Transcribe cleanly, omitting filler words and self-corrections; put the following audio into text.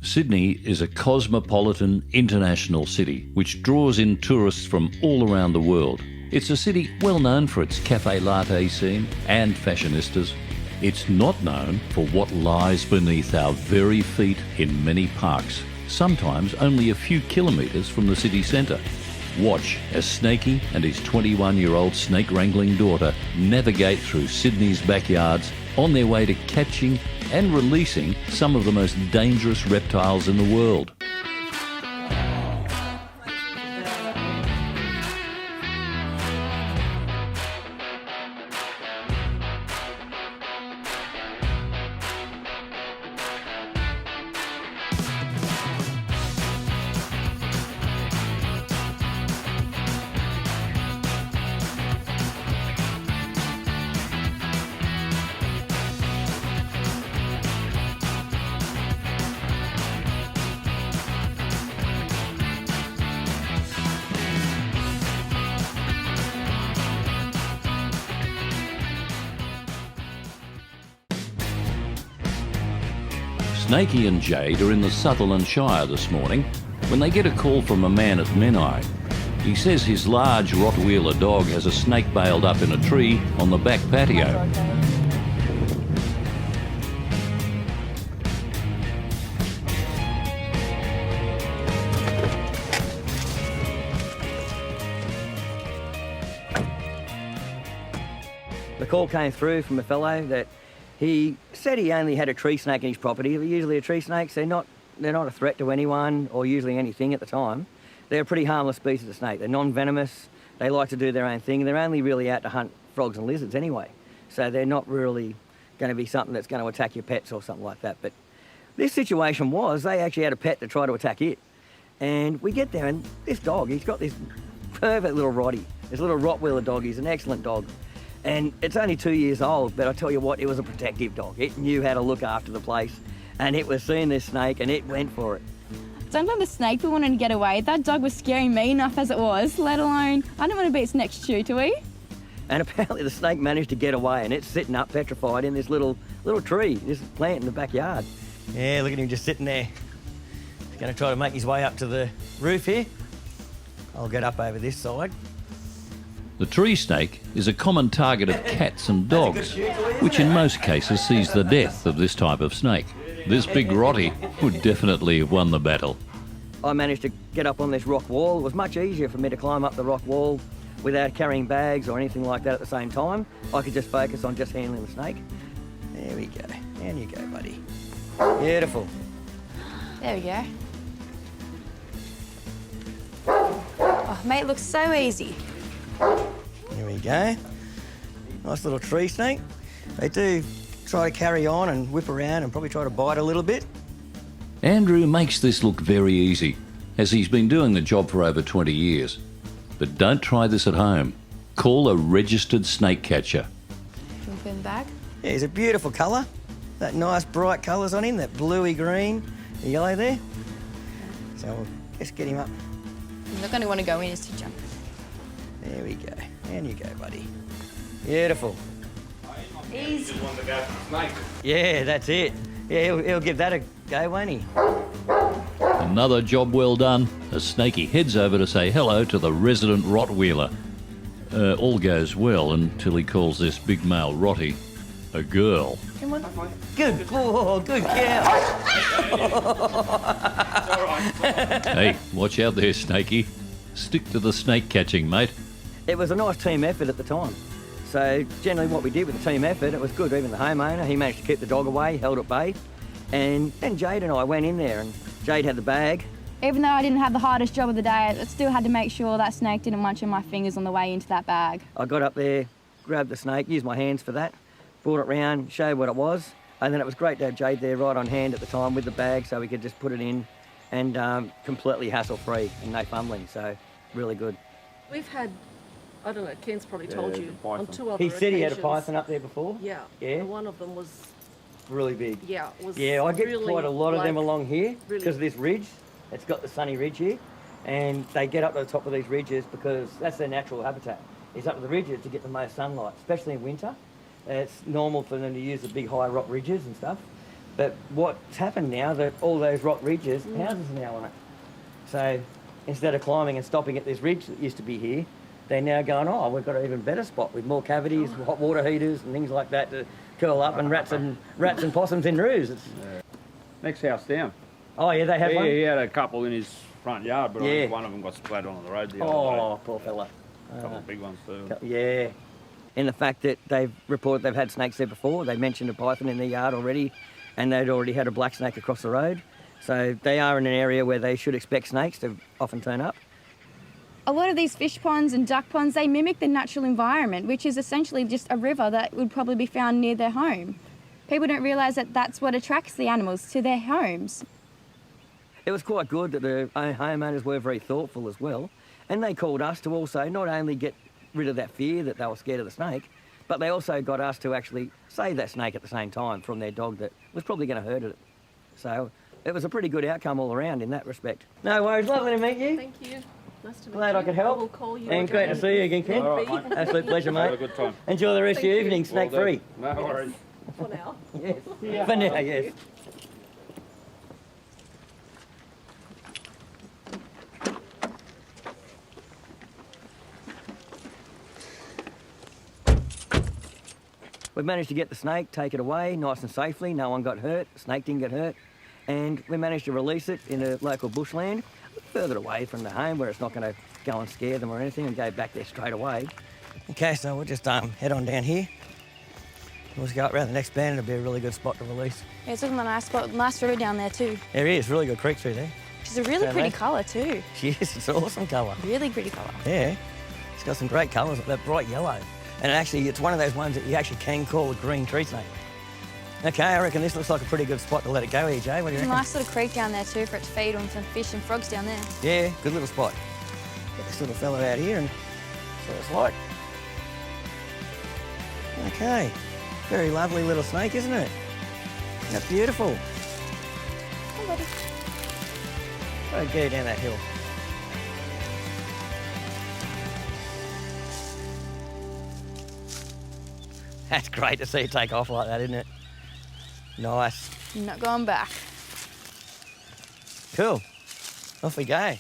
Sydney is a cosmopolitan international city which draws in tourists from all around the world. It's a city well known for its cafe latte scene and fashionistas. It's not known for what lies beneath our very feet in many parks, sometimes only a few kilometres from the city centre. Watch as Snakey and his 21-year-old snake wrangling daughter navigate through Sydney's backyards on their way to catching and releasing some of the most dangerous reptiles in the world. Snakey and Jade are in the Sutherland Shire this morning when they get a call from a man at Menai. He says his large Rottweiler dog has a snake bailed up in a tree on the back patio. The call came through from a fellow that he said he only had a tree snake in his property. Usually tree snakes, they're not a threat to anyone or usually anything at the time. They're a pretty harmless species of snake. They're non-venomous, they like to do their own thing, and they're only really out to hunt frogs and lizards anyway. So they're not really going to be something that's going to attack your pets or something like that. But this situation was, they actually had a pet to try to attack it. And we get there and this dog, he's got this perfect little Rottie, this little Rottweiler dog. He's an excellent dog. And it's only 2 years old, but I tell you what, it was a protective dog. It knew how to look after the place, and it was seeing this snake, and it went for it. Don't let the snake be wanting to get away. That dog was scaring me enough as it was, let alone, I don't want to be its next shoe, do we? And apparently the snake managed to get away, and it's sitting up petrified in this little tree, this plant in the backyard. Yeah, look at him just sitting there. He's going to try to make his way up to the roof here. I'll get up over this side. The tree snake is a common target of cats and dogs, which in most cases sees the death of this type of snake. This big Rottie would definitely have won the battle. I managed to get up on this rock wall. It was much easier for me to climb up the rock wall without carrying bags or anything like that at the same time. I could just focus on just handling the snake. There we go. Down you go, buddy. Beautiful. There we go. Oh, mate, it looks so easy. Here we go. Nice little tree snake. They do try to carry on and whip around and probably try to bite a little bit. Andrew makes this look very easy, as he's been doing the job for over 20 years. But don't try this at home. Call a registered snake catcher. Can we put him back? Yeah, he's a beautiful colour. That nice bright colours on him, that bluey green, the yellow there. So we'll just get him up. He's not going to want to go in, is to jump. There we go. Down you go, buddy. Beautiful. Easy. Yeah, that's it. Yeah, he'll give that a go, won't he? Another job well done, as Snakey heads over to say hello to the resident Rottweiler. All goes well until he calls this big male Rottie a girl. Come on. Good. Oh, good girl. Hey, watch out there, Snakey. Stick to the snake catching, mate. It was a nice team effort at the time. So generally what we did with the team effort, it was good. Even the homeowner, he managed to keep the dog away, held at bay. And then Jade and I went in there and Jade had the bag. Even though I didn't have the hardest job of the day, I still had to make sure that snake didn't munch on my fingers on the way into that bag. I got up there, grabbed the snake, used my hands for that, brought it round, showed what it was. And then it was great to have Jade there right on hand at the time with the bag so we could just put it in and completely hassle-free and no fumbling, so really good. We've had, I don't know, Ken's probably told you, on 2 other He occasions. said he had a python up there before? Yeah. Yeah? And one of them was, Really big. yeah, was Yeah, I get really, quite a lot of them like, along here really- because of this ridge. It's got the sunny ridge here, and they get up to the top of these ridges because that's their natural habitat. Is up to the ridges to get the most sunlight, especially in winter. It's normal for them to use the big high rock ridges and stuff. But what's happened now, that all those rock ridges, houses are now on it. So instead of climbing and stopping at this ridge that used to be here, they're now going, oh, we've got an even better spot with more cavities, hot water heaters and things like that to curl up, and rats and possums in roos. Next house down. Oh, yeah, they have one? Yeah, he had a couple in his front yard, but I Yeah. think one of them got splattered onto the road the other Oh, day. poor fella. A couple of big ones too. Yeah. In the fact that they've reported they've had snakes there before. They mentioned a python in their yard already, and they'd already had a black snake across the road. So they are in an area where they should expect snakes to often turn up. A lot of these fish ponds and duck ponds, they mimic the natural environment, which is essentially just a river that would probably be found near their home. People don't realise that that's what attracts the animals to their homes. It was quite good that the homeowners were very thoughtful as well, and they called us to also not only get rid of that fear that they were scared of the snake, but they also got us to actually save that snake at the same time from their dog that was probably going to hurt it. So it was a pretty good outcome all around in that respect. No worries, lovely to meet you. Thank you. Nice to meet Glad you. I could help. I will call you. And great to see you again, Ken. All right, mate. Absolute pleasure, Have a mate. good time. Enjoy the rest of your Thank you. evening, snake Well free. done. No worries. For now. Yes. For now, yes. We've managed to get the snake, take it away nice and safely. No one got hurt, the snake didn't get hurt. And we managed to release it in a local bushland, further away from the home where it's not going to go and scare them or anything, and go back there straight away. Okay, so we'll just head on down here. We'll just go up around the next bend, it'll be a really good spot to release. Yeah, it's looking like a nice spot, nice river down there too. There is, really good creek through there. She's a really So pretty nice. colour too. She is, it's an awesome colour. Really pretty colour. Yeah, it's got some great colours, that bright yellow. And actually, it's one of those ones that you actually can call a green tree snake. Okay, I reckon this looks like a pretty good spot to let it go here, Jay. What do you There's a reckon? nice little creek down there too for it to feed on some fish and frogs down there. Yeah, good little spot. Get this little fella out here and see what it's like. Okay, very lovely little snake, isn't it? That's beautiful. Come on, buddy. Go get her down that hill. That's great to see it take off like that, isn't it? Nice. You're not going back. Cool. Off we go.